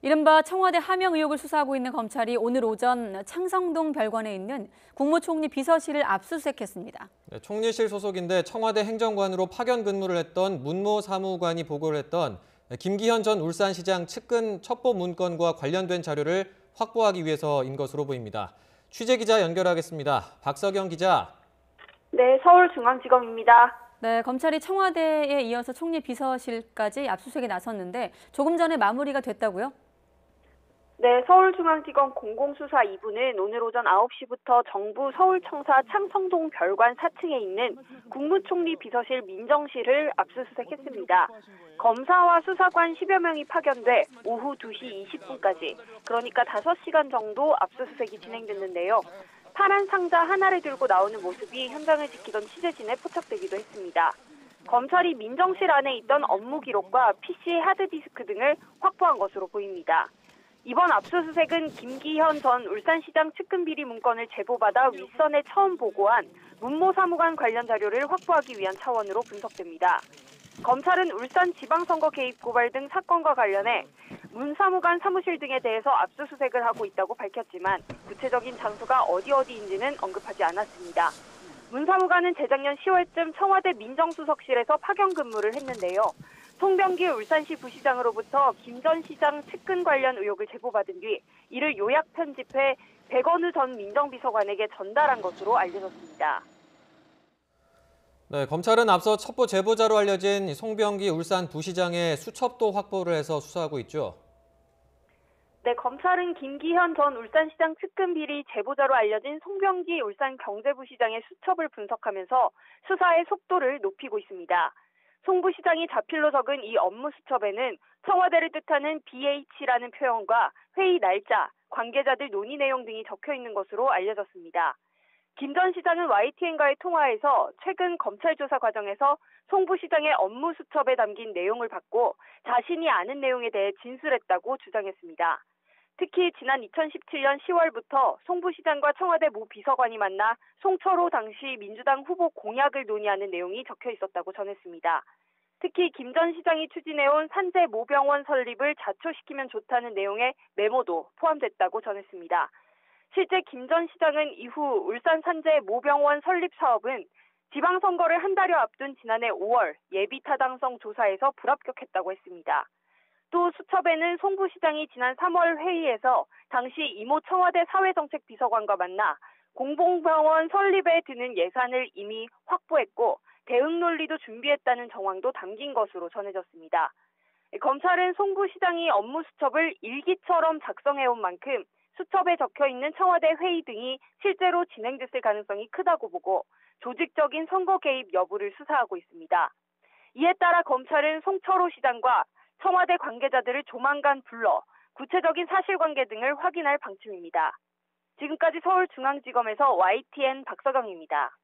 이른바 청와대 하명 의혹을 수사하고 있는 검찰이 오늘 오전 창성동 별관에 있는 국무총리 비서실을 압수수색했습니다. 네, 총리실 소속인데 청와대 행정관으로 파견 근무를 했던 문모 사무관이 보고를 했던 김기현 전 울산시장 측근 첩보 문건과 관련된 자료를 확보하기 위해서인 것으로 보입니다. 취재기자 연결하겠습니다. 박석영 기자. 네, 서울중앙지검입니다. 네, 검찰이 청와대에 이어서 총리 비서실까지 압수수색에 나섰는데 조금 전에 마무리가 됐다고요? 네, 서울중앙지검 공공수사 2부는 오늘 오전 9시부터 정부 서울청사 창성동 별관 4층에 있는 국무총리 비서실 민정실을 압수수색했습니다. 검사와 수사관 10여 명이 파견돼 오후 2시 20분까지, 그러니까 5시간 정도 압수수색이 진행됐는데요. 파란 상자 하나를 들고 나오는 모습이 현장을 지키던 취재진에 포착되기도 했습니다. 검찰이 민정실 안에 있던 업무 기록과 PC 하드디스크 등을 확보한 것으로 보입니다. 이번 압수수색은 김기현 전 울산시장 측근 비리 문건을 제보받아 윗선에 처음 보고한 문모 사무관 관련 자료를 확보하기 위한 차원으로 분석됩니다. 검찰은 울산 지방선거 개입 고발 등 사건과 관련해 문 사무관 사무실 등에 대해서 압수수색을 하고 있다고 밝혔지만 구체적인 장소가 어디인지는 언급하지 않았습니다. 문 사무관은 재작년 10월쯤 청와대 민정수석실에서 파견 근무를 했는데요. 송병기 울산시 부시장으로부터 김 전 시장 측근 관련 의혹을 제보받은 뒤 이를 요약 편집해 백원우 전 민정비서관에게 전달한 것으로 알려졌습니다. 네, 검찰은 앞서 첩보 제보자로 알려진 송병기 울산 부시장의 수첩도 확보를 해서 수사하고 있죠. 네, 검찰은 김기현 전 울산시장 측근 비리 제보자로 알려진 송병기 울산 경제부시장의 수첩을 분석하면서 수사의 속도를 높이고 있습니다. 송 부시장이 자필로 적은 이 업무 수첩에는 청와대를 뜻하는 BH라는 표현과 회의 날짜, 관계자들 논의 내용 등이 적혀 있는 것으로 알려졌습니다. 김 전 시장은 YTN과의 통화에서 최근 검찰 조사 과정에서 송 부시장의 업무 수첩에 담긴 내용을 받고 자신이 아는 내용에 대해 진술했다고 주장했습니다. 특히 지난 2017년 10월부터 송 부시장과 청와대 모 비서관이 만나 송철호 당시 민주당 후보 공약을 논의하는 내용이 적혀 있었다고 전했습니다. 특히 김 전 시장이 추진해온 산재 모병원 설립을 자초시키면 좋다는 내용의 메모도 포함됐다고 전했습니다. 실제 김 전 시장은 이후 울산 산재 모병원 설립 사업은 지방선거를 한 달여 앞둔 지난해 5월 예비 타당성 조사에서 불합격했다고 했습니다. 또 수첩에는 송 부시장이 지난 3월 회의에서 당시 이모 청와대 사회정책비서관과 만나 공공병원 설립에 드는 예산을 이미 확보했고 대응 논리도 준비했다는 정황도 담긴 것으로 전해졌습니다. 검찰은 송 부시장이 업무 수첩을 일기처럼 작성해온 만큼 수첩에 적혀있는 청와대 회의 등이 실제로 진행됐을 가능성이 크다고 보고 조직적인 선거 개입 여부를 수사하고 있습니다. 이에 따라 검찰은 송철호 시장과 청와대 관계자들을 조만간 불러 구체적인 사실관계 등을 확인할 방침입니다. 지금까지 서울중앙지검에서 YTN 박서경입니다.